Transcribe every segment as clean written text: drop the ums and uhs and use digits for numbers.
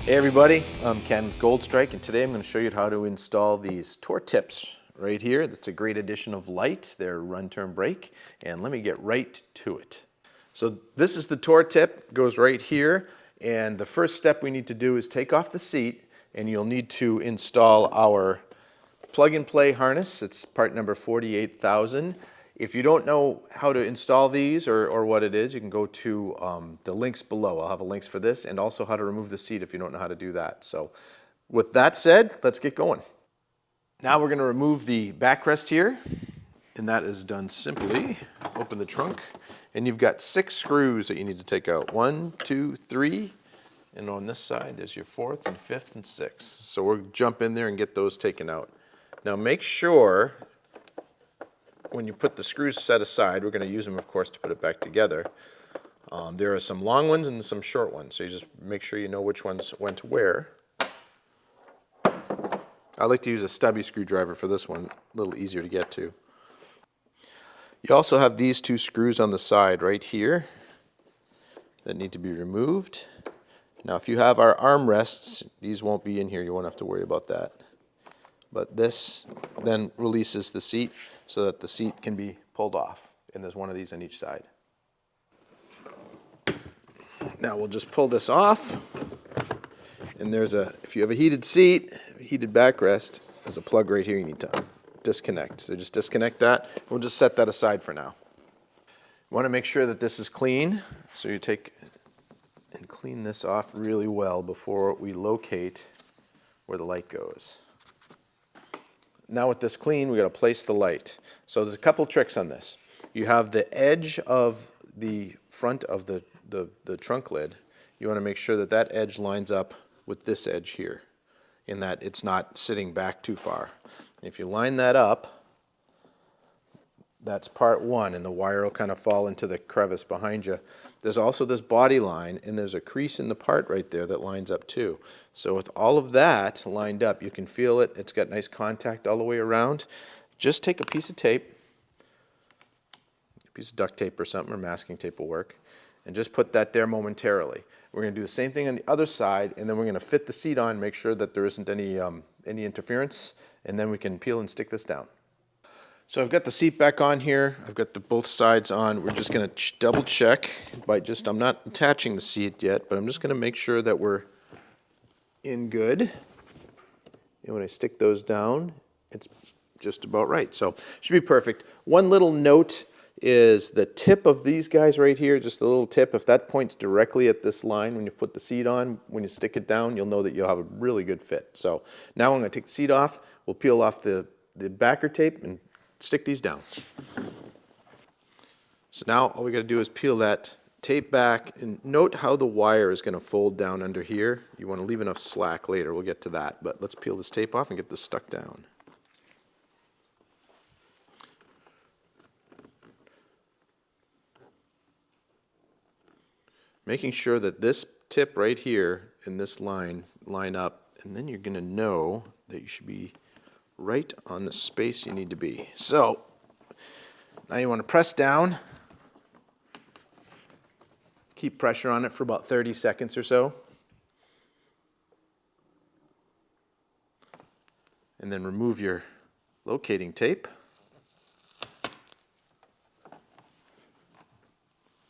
Hey everybody, I'm Ken with Goldstrike, and today I'm going to show you how to install these Torque tips right here. That's a great addition of light. They're run-term brake, and let me get right to it. So this is the Torque tip, goes right here, and the first step we need to do is take off the seat, and you'll need to install our plug-and-play harness. It's part number 48,000. If you don't know how to install these or what it is, you can go to the links below. I'll have links for this and also how to remove the seat if you don't know how to do that. So with that said, let's get going. Now we're going to remove the backrest here, and that is done simply. Open the trunk, and you've got 6 screws that you need to take out. 1, 2, 3, and on this side there's your 4th and 5th and 6th. So we'll jump in there and get those taken out. Now make sure when you put the screws set aside, we're going to use them, of course, to put it back together. There are some long ones and some short ones, so you just make sure you know which ones went where. I like to use a stubby screwdriver for this one, a little easier to get to. You also have these 2 screws on the side right here that need to be removed. Now, if you have our armrests, these won't be in here. You won't have to worry about that. But this then releases the seat so that the seat can be pulled off. And there's one of these on each side. Now we'll just pull this off. And if you have a heated seat, heated backrest, there's a plug right here you need to disconnect. So just disconnect that. We'll just set that aside for now. You want to make sure that this is clean. So you take and clean this off really well before we locate where the light goes. Now with this clean, we got to place the light. So there's a couple tricks on this. You have the edge of the front of the trunk lid. You want to make sure that that edge lines up with this edge here, in that it's not sitting back too far. If you line that up, that's part 1, and the wire will kind of fall into the crevice behind you. There's also this body line, and there's a crease in the part right there that lines up too. So with all of that lined up, you can feel it. It's got nice contact all the way around. Just take a piece of tape, a piece of duct tape or something, or masking tape will work, and just put that there momentarily. We're going to do the same thing on the other side, and then we're going to fit the seat on, make sure that there isn't any interference, and then we can peel and stick this down. So I've got the seat back on here. I've got both sides on. We're just going to double check I'm not attaching the seat yet, but I'm just going to make sure that we're in good. And when I stick those down, it's just about right. So should be perfect. One little note is the tip of these guys right here, just a little tip. If that points directly at this line when you put the seat on, when you stick it down, you'll know that you'll have a really good fit. So now I'm going to take the seat off. We'll peel off the backer tape and stick these down. So now all we got to do is peel that tape back, and note how the wire is going to fold down under here. You want to leave enough slack later. We'll get to that, but let's peel this tape off and get this stuck down. Making sure that this tip right here and this line up, and then you're going to know that you should be right on the space you need to be. So now you want to press down. Keep pressure on it for about 30 seconds or so. And then remove your locating tape.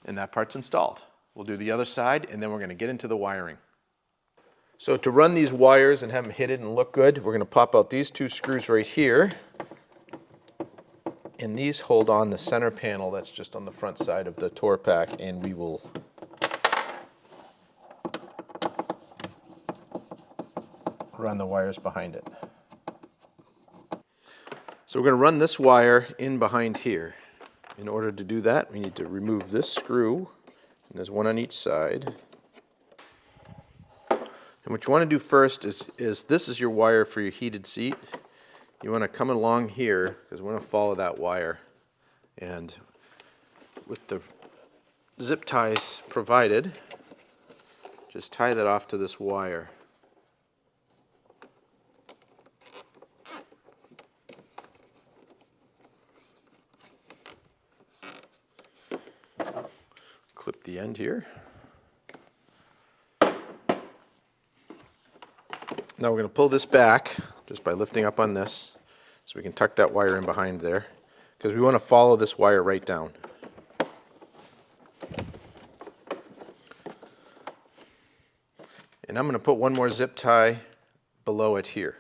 And that part's installed. We'll do the other side, and then we're going to get into the wiring. So to run these wires and have them hidden and look good, we're going to pop out these 2 screws right here. And these hold on the center panel that's just on the front side of the Torque pack, and we will run the wires behind it. So we're going to run this wire in behind here. In order to do that, we need to remove this screw, and there's one on each side. And what you want to do first is this is your wire for your heated seat. You want to come along here, because we want to follow that wire. And with the zip ties provided, just tie that off to this wire. Clip the end here. Now we're going to pull this back just by lifting up on this so we can tuck that wire in behind there, because we want to follow this wire right down. And I'm going to put one more zip tie below it here.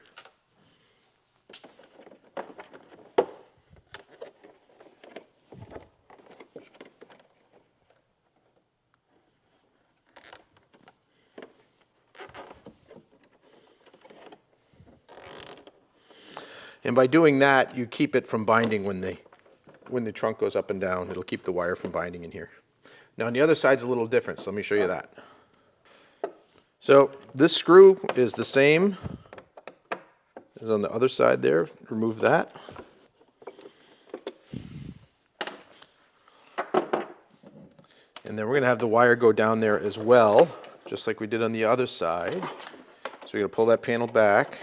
And by doing that, you keep it from binding when the trunk goes up and down. It'll keep the wire from binding in here. Now on the other side's a little different, so let me show you that. So this screw is the same as on the other side there. Remove that. And then we're going to have the wire go down there as well, just like we did on the other side. So we're going to pull that panel back.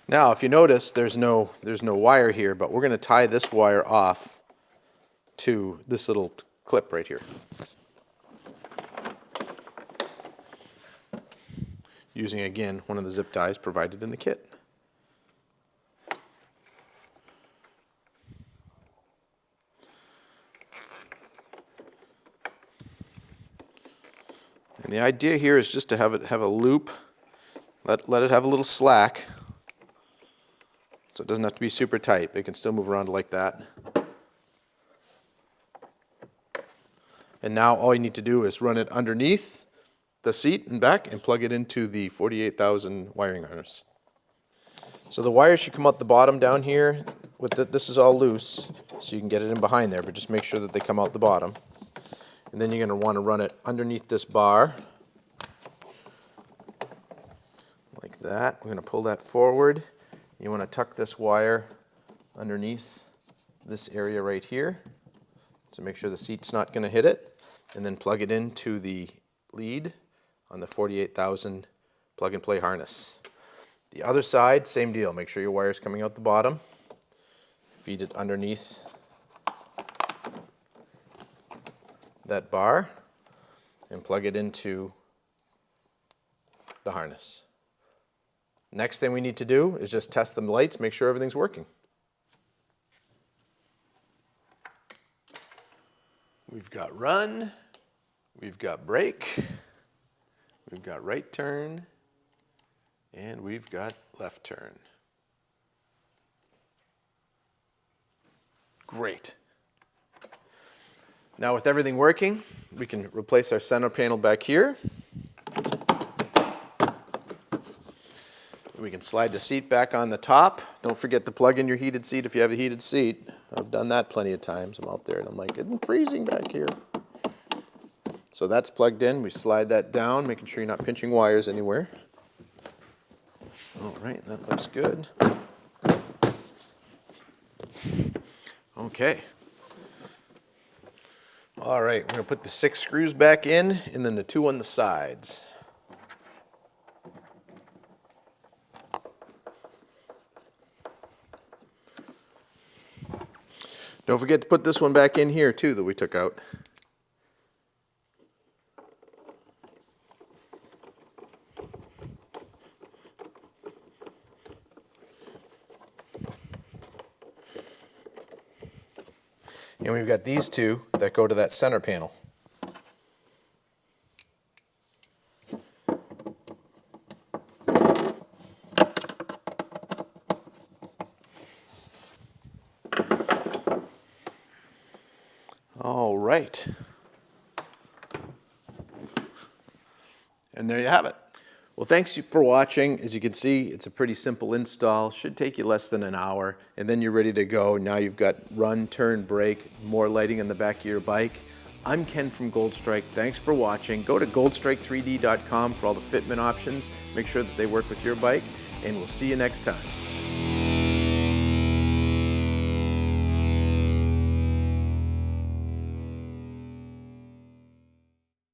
Now, if you notice, there's no wire here, but we're going to tie this wire off to this little clip right here. Using, again, one of the zip ties provided in the kit. And the idea here is just to have a loop, let it have a little slack. So it doesn't have to be super tight. It can still move around like that. And now all you need to do is run it underneath the seat and back and plug it into the 48,000 wiring harness. So the wires should come out the bottom down here. This is all loose, so you can get it in behind there, but just make sure that they come out the bottom. And then you're going to want to run it underneath this bar. Like that. We're going to pull that forward. You want to tuck this wire underneath this area right here to make sure the seat's not going to hit it, and then plug it into the lead on the 48,000 plug and play harness. The other side, same deal. Make sure your wire's coming out the bottom. Feed it underneath that bar and plug it into the harness. Next thing we need to do is just test the lights, make sure everything's working. We've got run, we've got brake, we've got right turn, and we've got left turn. Great. Now with everything working, we can replace our center panel back here. We can slide the seat back on the top. Don't forget to plug in your heated seat if you have a heated seat. I've done that plenty of times. I'm out there and I'm like, it's freezing back here. So that's plugged in. We slide that down, making sure you're not pinching wires anywhere. All right, that looks good. Okay. All right, we're going to put the 6 screws back in and then the 2 on the sides. Don't forget to put this one back in here too that we took out. And we've got these 2 that go to that center panel. All right. And there you have it. Well, thanks for watching. As you can see, it's a pretty simple install. Should take you less than an hour, and then you're ready to go. Now you've got run, turn, brake, more lighting on the back of your bike. I'm Ken from Goldstrike. Thanks for watching. Go to goldstrike3d.com for all the fitment options. Make sure that they work with your bike, and we'll see you next time.